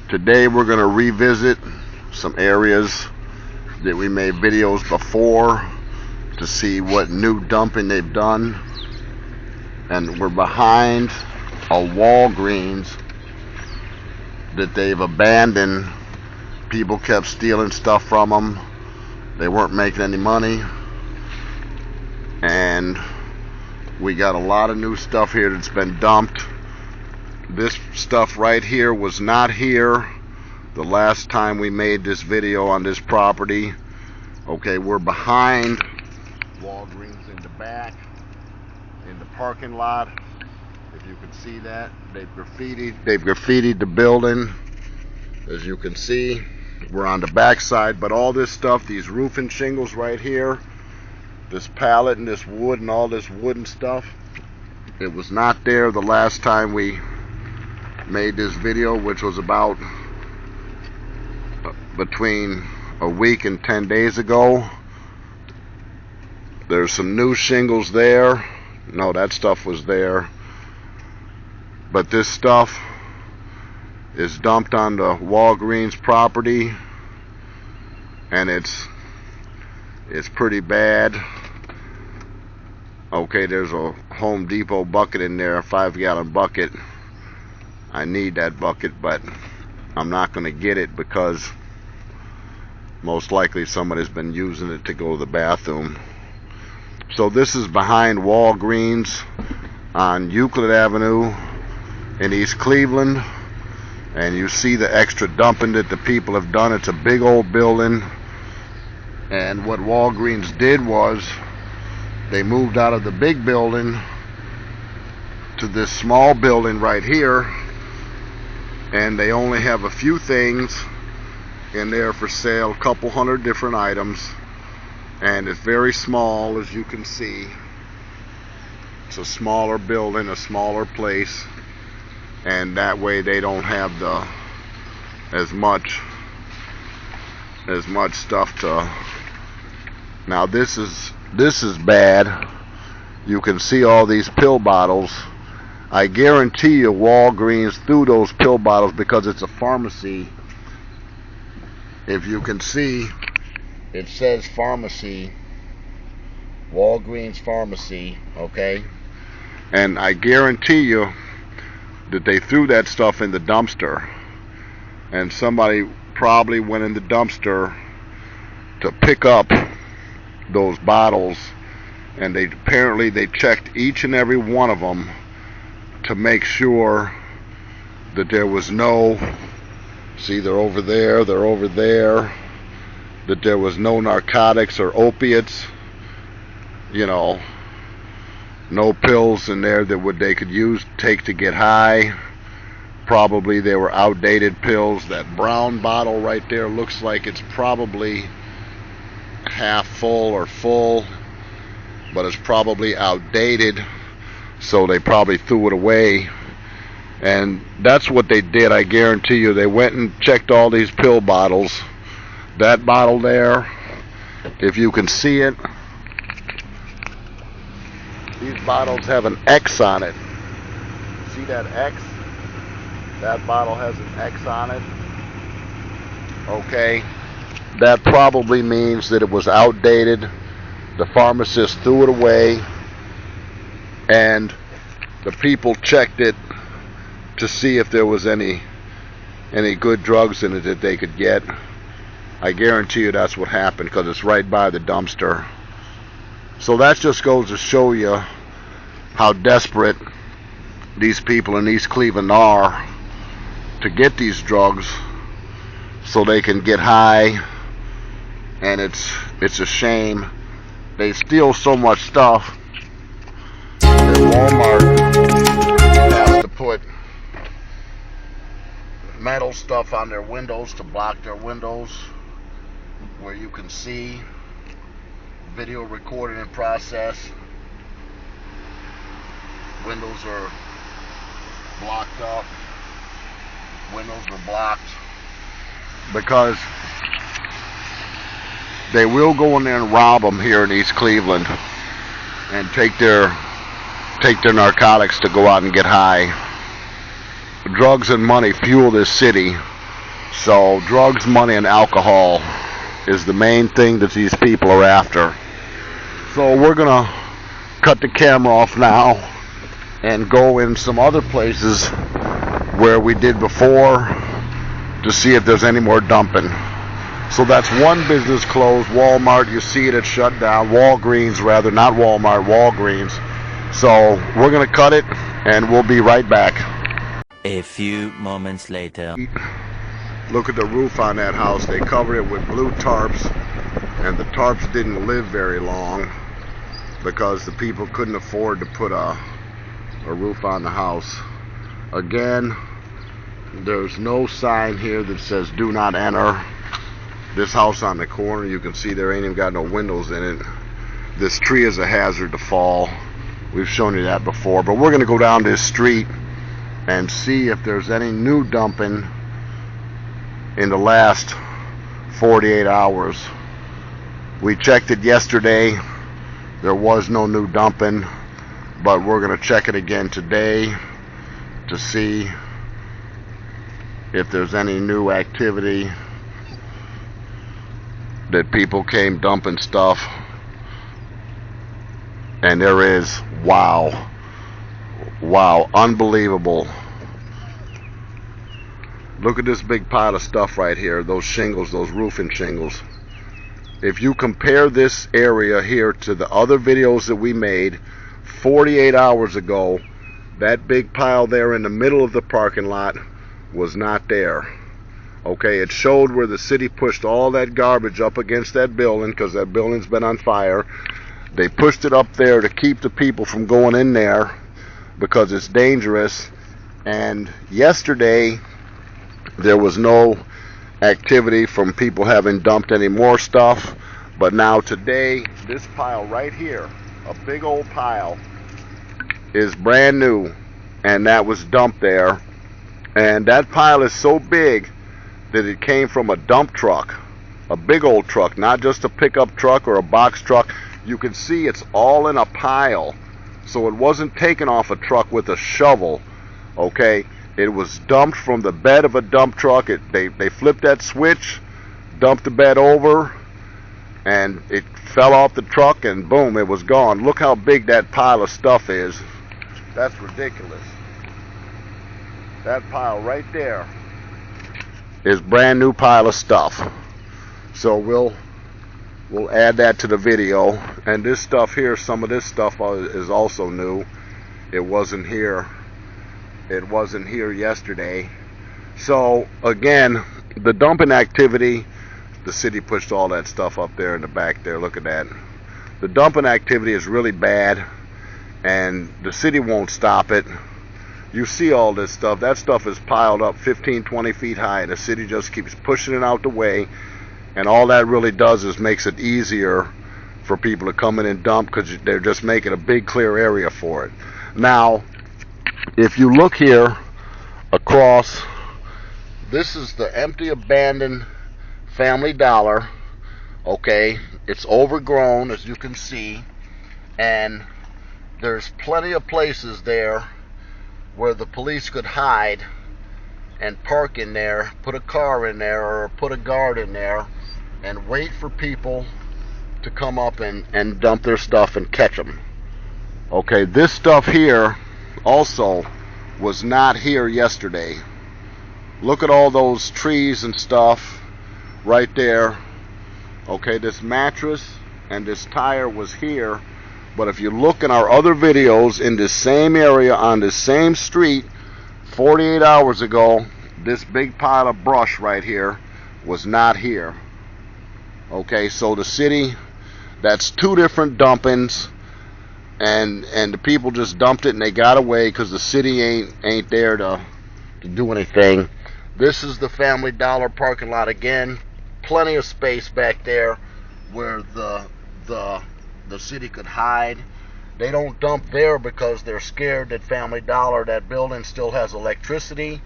Today we're going to revisit some areas that we made videos before to see what new dumping they've done. And we're behind a Walgreens that they've abandoned. People kept stealing stuff from them. They weren't making any money. And we got a lot of new stuff here that's been dumped. This stuff right here was not here the last time we made this video on this property. Okay, we're behind Walgreens in the back, in the parking lot. If you can see that, they've graffitied the building. As you can see, we're on the back side, but all this stuff, these roofing shingles right here, this pallet and this wood and all this wooden stuff, it was not there the last time we made this video, which was about between a week and 10 days ago. There's some new shingles there. No, that stuff was there. But this stuff is dumped on the Walgreens property, and it's pretty bad. Okay, there's a Home Depot bucket in there, a 5-gallon bucket. I need that bucket, but I'm not going to get it because most likely somebody's been using it to go to the bathroom. So this is behind Walgreens on Euclid Avenue in East Cleveland, and you see the extra dumping that the people have done. It's a big old building, and what Walgreens did was they moved out of the big building to this small building right here, and they only have a few things in there for sale, a couple hundred different items, and it's very small, as you can see. It's a smaller building, a smaller place, and that way they don't have as much stuff to. Now this is bad. You can see all these pill bottles. I guarantee you Walgreens threw those pill bottles because it's a pharmacy. If you can see, it says pharmacy, Walgreens Pharmacy, okay? And I guarantee you that they threw that stuff in the dumpster, and somebody probably went in the dumpster to pick up those bottles, and apparently they checked each and every one of them to make sure that there was no, see, they're over there, that there was no narcotics or opiates, you know, no pills in there that they could take to get high. Probably they were outdated pills. That brown bottle right there looks like it's probably half full or full, but it's probably outdated, so they probably threw it away. And that's what they did. I guarantee you they went and checked all these pill bottles. That bottle there, if you can see it, these bottles have an X on it. See that X? That bottle has an X on it. Okay, that probably means that it was outdated. The pharmacist threw it away, and the people checked it to see if there was any good drugs in it that they could get. I guarantee you that's what happened, because it's right by the dumpster. So that just goes to show you how desperate these people in East Cleveland are to get these drugs so they can get high. And it's a shame. They steal so much stuff that Walmart has to put metal stuff on their windows to block their windows, where you can see video recording in process. Windows are blocked up. Windows are blocked because they will go in there and rob them here in East Cleveland and take their narcotics to go out and get high. Drugs and money fuel this city, So drugs, money, and alcohol is the main thing that these people are after. So we're gonna cut the camera off now and go in some other places where we did before to see if there's any more dumping. So that's one business closed. Walmart, you see it, it's shut down. Walgreens, rather, not Walmart, Walgreens. So we're gonna cut it and we'll be right back. A few moments later. Look at the roof on that house. They covered it with blue tarps, and the tarps didn't live very long because the people couldn't afford to put a roof on the house. Again, there's no sign here that says do not enter. This house on the corner, you can see there ain't even got no windows in it. This tree is a hazard to fall. We've shown you that before, but we're gonna go down this street and see if there's any new dumping in the last 48 hours. We checked it yesterday. There was no new dumping, but we're going to check it again today to see if there's any new activity that people came dumping stuff. And there is. Wow, unbelievable. Look at this big pile of stuff right here, those shingles, those roofing shingles. If you compare this area here to the other videos that we made 48 hours ago, that big pile there in the middle of the parking lot was not there. Okay, it showed where the city pushed all that garbage up against that building because that building's been on fire. They pushed it up there to keep the people from going in there because it's dangerous. And yesterday there was no activity from people having dumped any more stuff, but now today this pile right here, a big old pile, is brand new, and that was dumped there. And that pile is so big that it came from a dump truck, a big old truck, not just a pickup truck or a box truck. You can see it's all in a pile, so it wasn't taken off a truck with a shovel. Okay, it was dumped from the bed of a dump truck. They flipped that switch, dumped the bed over, and it fell off the truck, and boom, it was gone. Look how big that pile of stuff is. That's ridiculous. That pile right there is brand new pile of stuff. So we'll add that to the video. And this stuff here, some of this stuff is also new. It wasn't here. It wasn't here yesterday. So again, the dumping activity, the city pushed all that stuff up there in the back there. Look at that. The dumping activity is really bad, and the city won't stop it. You see all this stuff. That stuff is piled up 15, 20 feet high. The city just keeps pushing it out the way, and all that really does is makes it easier for people to come in and dump because they're just making a big clear area for it. Now, if you look here across, this is the empty, abandoned Family Dollar. Okay, it's overgrown, as you can see, and there's plenty of places there where the police could hide and park in there, put a car in there or put a guard in there and wait for people to come up and dump their stuff and catch them. Okay, this stuff here also was not here yesterday. Look at all those trees and stuff right there. Okay, this mattress and this tire was here, but if you look in our other videos in the same area on the same street 48 hours ago, this big pile of brush right here was not here. Okay, so the city, that's two different dumpings, and the people just dumped it and they got away because the city ain't there to do anything. This is the Family Dollar parking lot again. Plenty of space back there where the city could hide. They don't dump there because they're scared that Family Dollar, that building, still has electricity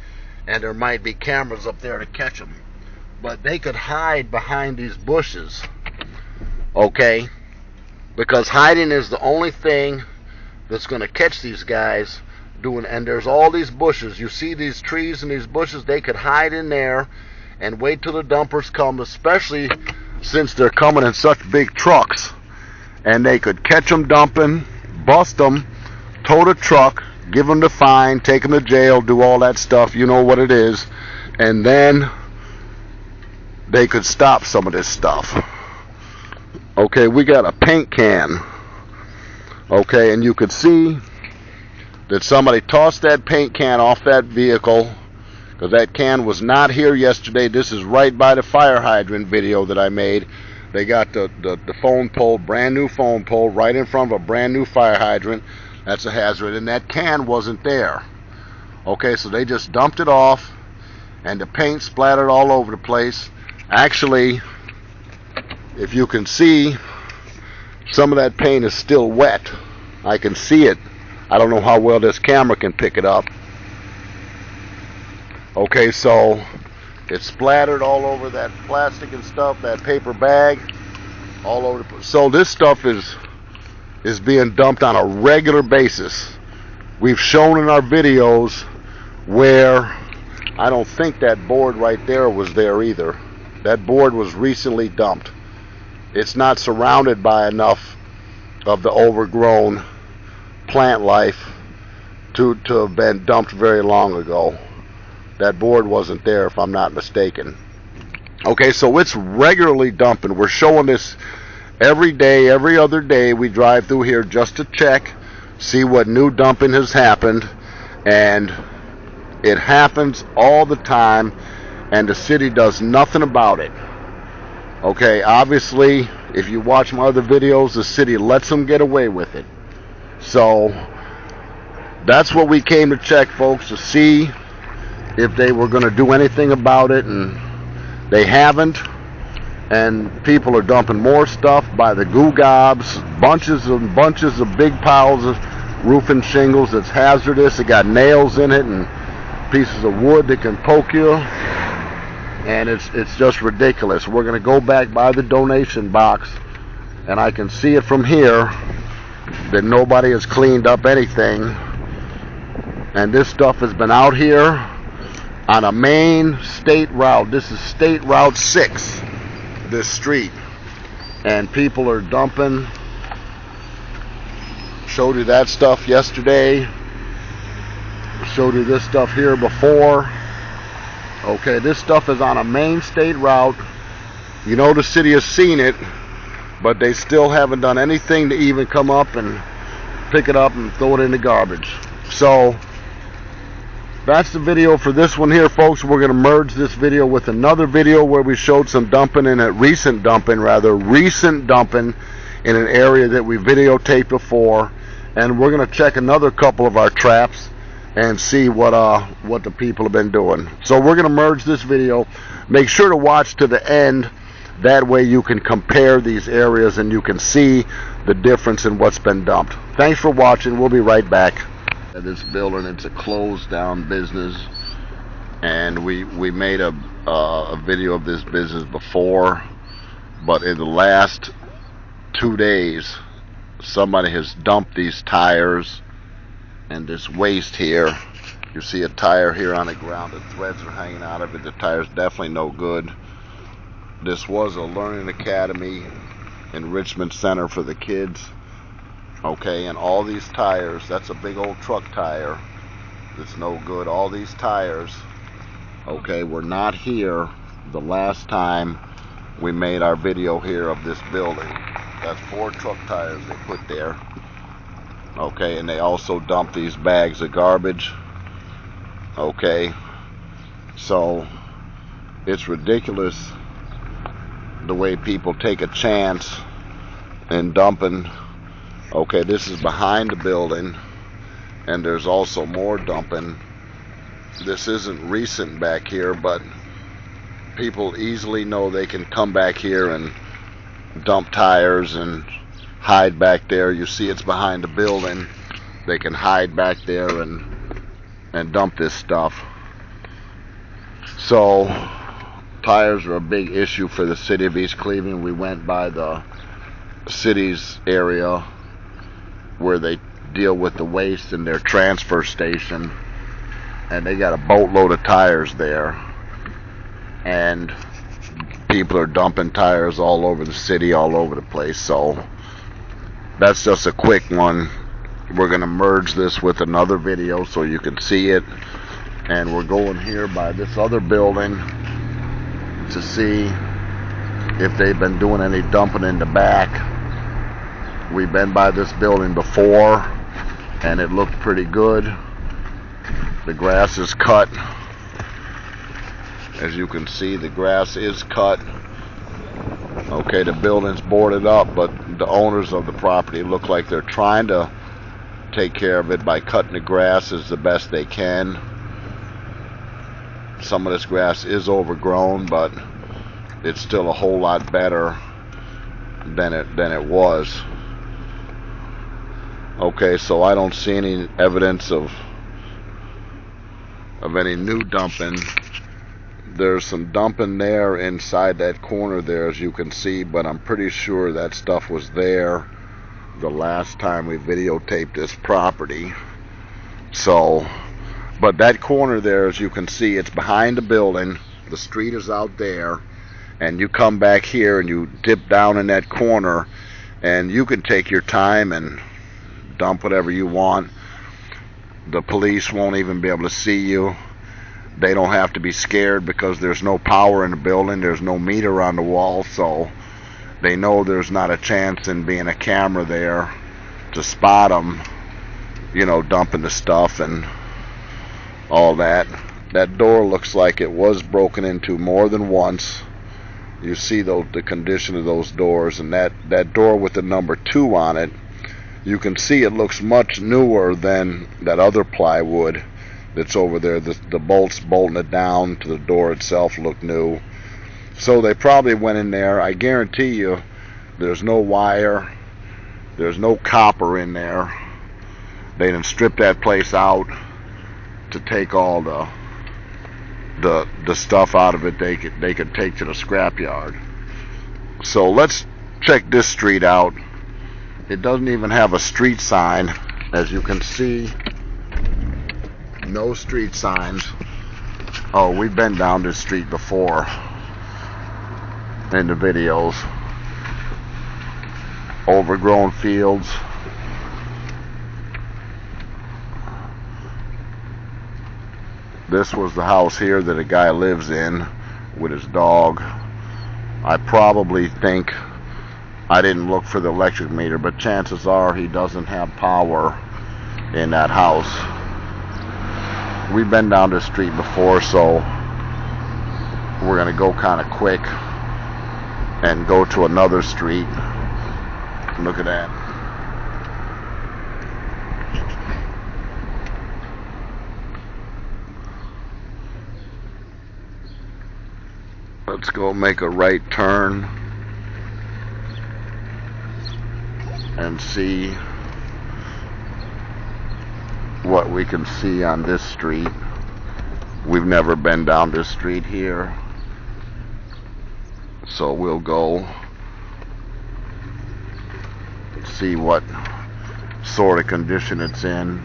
and there might be cameras up there to catch them. But they could hide behind these bushes, okay? Because hiding is the only thing that's going to catch these guys doing. And there's all these bushes. You see these trees and these bushes. They could hide in there and wait till the dumpers come, especially since they're coming in such big trucks, and they could catch them dumping, bust them, tow the truck, give them the fine, take them to jail, do all that stuff, you know what it is, and then they could stop some of this stuff. Okay, we got a paint can. Okay, and you could see that somebody tossed that paint can off that vehicle, because that can was not here yesterday. This is right by the fire hydrant video that I made. They got the phone pole, brand new phone pole, right in front of a brand new fire hydrant. That's a hazard, and that can wasn't there. Okay, so they just dumped it off, and the paint splattered all over the place. Actually, if you can see, some of that paint is still wet. I can see it. I don't know how well this camera can pick it up. Okay, so it splattered all over that plastic and stuff, that paper bag, all over the, so this stuff is being dumped on a regular basis. We've shown in our videos where I don't think that board right there was there either. That board was recently dumped. It's not surrounded by enough of the overgrown plant life to have been dumped very long ago. That board wasn't there, if I'm not mistaken. Okay, so it's regularly dumping. We're showing this every day, every other day. We drive through here just to check, see what new dumping has happened, and it happens all the time, and the city does nothing about it. Okay, obviously, if you watch my other videos, the city lets them get away with it. So that's what we came to check, folks, to see if they were going to do anything about it, and they haven't. And people are dumping more stuff by the goo gobs, bunches and bunches of big piles of roofing shingles. It's hazardous. It got nails in it and pieces of wood that can poke you, and it's just ridiculous. We're going to go back by the donation box, and I can see it from here that nobody has cleaned up anything, and this stuff has been out here on a main state route. This is State Route 6, this street, and people are dumping. Showed you that stuff yesterday, showed you this stuff here before. Okay, this stuff is on a main state route. You know the city has seen it, but they still haven't done anything to even come up and pick it up and throw it in the garbage. So that's the video for this one here, folks. We're going to merge this video with another video where we showed some dumping in a recent dumping in an area that we videotaped before, and we're going to check another couple of our traps and see what the people have been doing. So we're going to merge this video. Make sure to watch to the end. That way you can compare these areas and you can see the difference in what's been dumped. Thanks for watching. We'll be right back. This building, it's a closed down business, and we made a video of this business before, but in the last 2 days somebody has dumped these tires and this waste here. You see a tire here on the ground, the threads are hanging out of it. The tire's definitely no good. This was a learning academy, enrichment center for the kids. Okay, and all these tires, that's a big old truck tire that's no good. All these tires, okay, were not here the last time we made our video here of this building. That's 4 truck tires they put there. Okay, and they also dumped these bags of garbage. Okay, so it's ridiculous the way people take a chance in dumping. Okay, this is behind the building, and there's also more dumping. This isn't recent back here, but people easily know they can come back here and dump tires and hide back there. You see it's behind the building. They can hide back there and dump this stuff. So tires are a big issue for the city of East Cleveland. We went by the city's area where they deal with the waste in their transfer station, and they got a boatload of tires there. and people are dumping tires all over the city, all over the place. So that's just a quick one. We're gonna merge this with another video so you can see it, and we're going here by this other building to see if they've been doing any dumping in the back. We've been by this building before and it looked pretty good. The grass is cut. As you can see, the grass is cut. Okay, the building's boarded up, but the owners of the property look like they're trying to take care of it by cutting the grass as the best they can. Some of this grass is overgrown, but it's still a whole lot better than it was. Okay, so I don't see any evidence of any new dumping. There's some dumping there inside that corner there, as you can see, but I'm pretty sure that stuff was there the last time we videotaped this property. So, but that corner there, as you can see, it's behind the building. The street is out there, and you come back here and you dip down in that corner, and you can take your time and dump whatever you want. The police won't even be able to see you. They don't have to be scared because there's no power in the building, there's no meter on the wall, so they know there's not a chance in being a camera there to spot them, you know, dumping the stuff and all that. That door looks like it was broken into more than once. You see the condition of those doors, and that door with the number 2 on it, you can see it looks much newer than that other plywood that's over there. The bolts bolting it down to the door itself look new. So they probably went in there. I guarantee you there's no wire, there's no copper in there. They didn't strip that place out to take all the stuff out of it they could take to the scrapyard. So let's check this street out. It doesn't even have a street sign, as you can see. No street signs. Oh, we've been down this street before in the videos. Overgrown fields. This was the house here that a guy lives in with his dog. I probably think, I didn't look for the electric meter, but chances are he doesn't have power in that house. We've been down this street before, so we're gonna go kind of quick and go to another street. Look at that. Let's go make a right turn and see what we can see on this street. We've never been down this street here, so we'll go see what sort of condition it's in.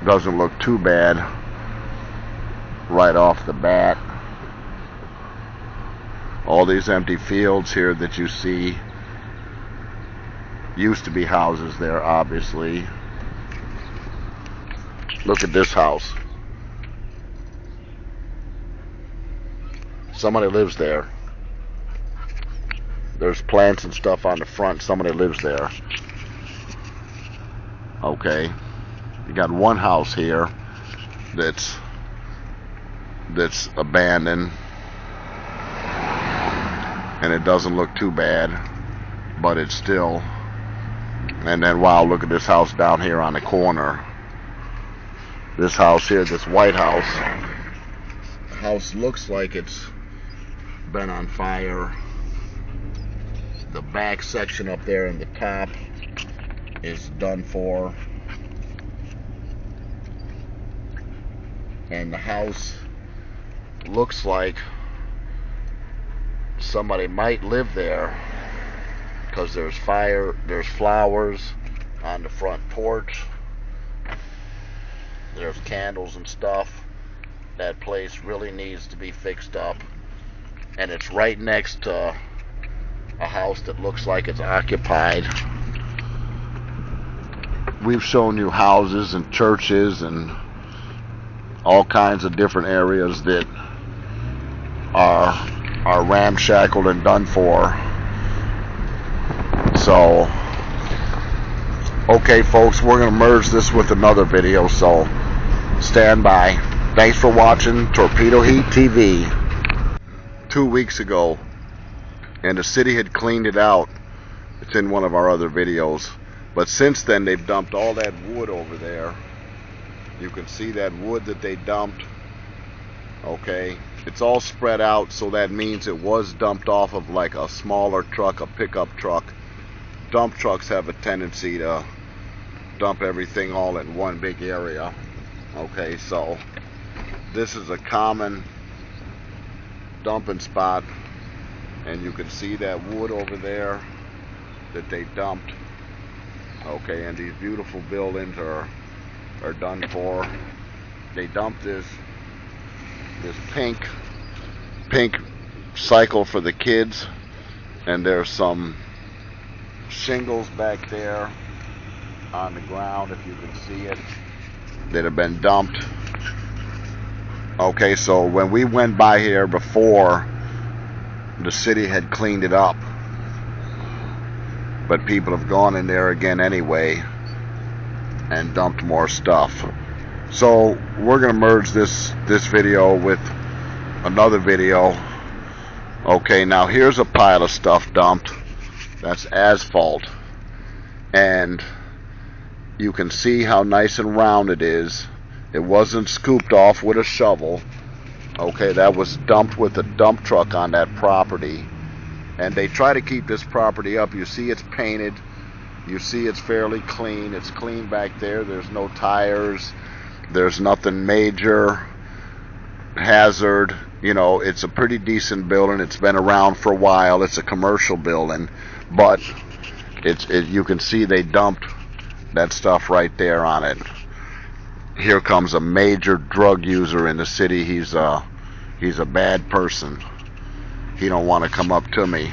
Doesn't look too bad right off the bat. All these empty fields here that you see used to be houses there, obviously. Look at this house. Somebody lives there. There's plants and stuff on the front. Somebody lives there. Okay. You got one house here that's abandoned, and it doesn't look too bad, but it's still. And then wow, look at this house down here on the corner. This house here, this white house. The house looks like it's been on fire. The back section up there in the top is done for. And the house looks like somebody might live there, because there's fire, there's flowers on the front porch, there's candles and stuff, That place really needs to be fixed up, and it's right next to a house that looks like it's occupied. We've shown you houses and churches and all kinds of different areas that are ramshackled and done for. So, okay folks, we're going to merge this with another video, so stand by. Thanks for watching Torpedo Heat TV. 2 weeks ago, and the city had cleaned it out. It's in one of our other videos. But since then, they've dumped all that wood over there. You can see that wood that they dumped. Okay, it's all spread out, so that means it was dumped off of like a smaller truck, a pickup truck. Dump trucks have a tendency to dump everything all in one big area. Okay, so this is a common dumping spot, and you can see that wood over there that they dumped. Okay, and these beautiful buildings are done for. They dumped this pink cycle for the kids, and there's some shingles back there on the ground, if you can see it, that have been dumped. Okay, so when we went by here before, the city had cleaned it up, but people have gone in there again anyway and dumped more stuff. So we're gonna merge this video with another video. Okay, now here's a pile of stuff dumped. That's asphalt, and you can see how nice and round it is. It wasn't scooped off with a shovel. Okay, that was dumped with a dump truck on that property, and they try to keep this property up. You see it's painted, you see it's fairly clean. It's clean back there. There's no tires, there's nothing major hazard. You know, it's a pretty decent building. It's been around for a while. It's a commercial building, but you can see they dumped that stuff right there on it. Here comes a major drug user in the city. He's a bad person. He don't want to come up to me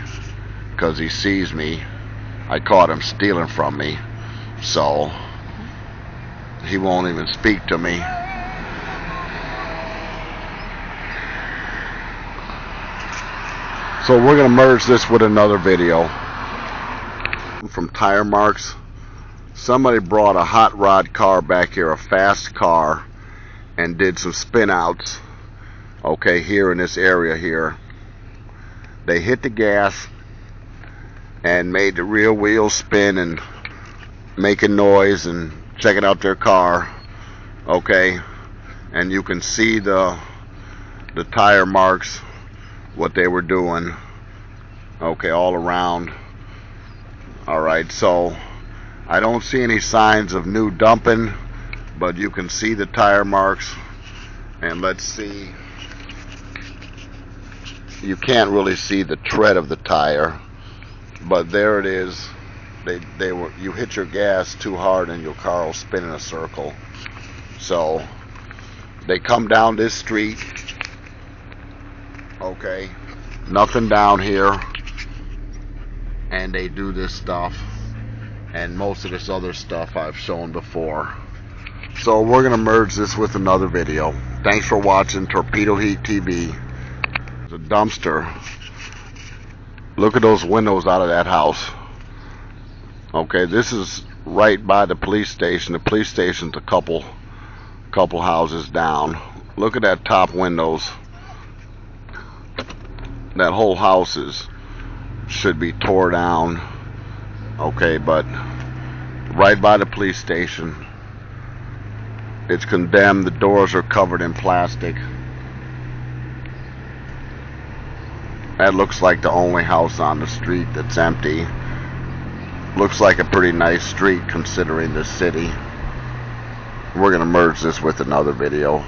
because he sees me. I caught him stealing from me, so he won't even speak to me. So we're gonna merge this with another video. From Tire Marks, somebody brought a hot rod car back here, a fast car, and did some spin outs. Okay, here in this area here, they hit the gas and made the rear wheel spin and making noise and checking out their car. Okay, and you can see the tire marks, what they were doing. Okay, all around. Alright, so I don't see any signs of new dumping, but you can see the tire marks. And let's see, you can't really see the tread of the tire, but there it is. You hit your gas too hard and your car will spin in a circle. So they come down this street. Okay, nothing down here, and they do this stuff, and most of this other stuff I've shown before. So we're gonna merge this with another video. Thanks for watching Torpedo Heat TV. It's a dumpster. Look at those windows out of that house. Okay, this is right by the police station. The police station's a couple houses down. Look at that top windows. That whole house should be tore down. Okay, but right by the police station, it's condemned. The doors are covered in plastic. That looks like the only house on the street that's empty. Looks like a pretty nice street considering the city. We're gonna merge this with another video.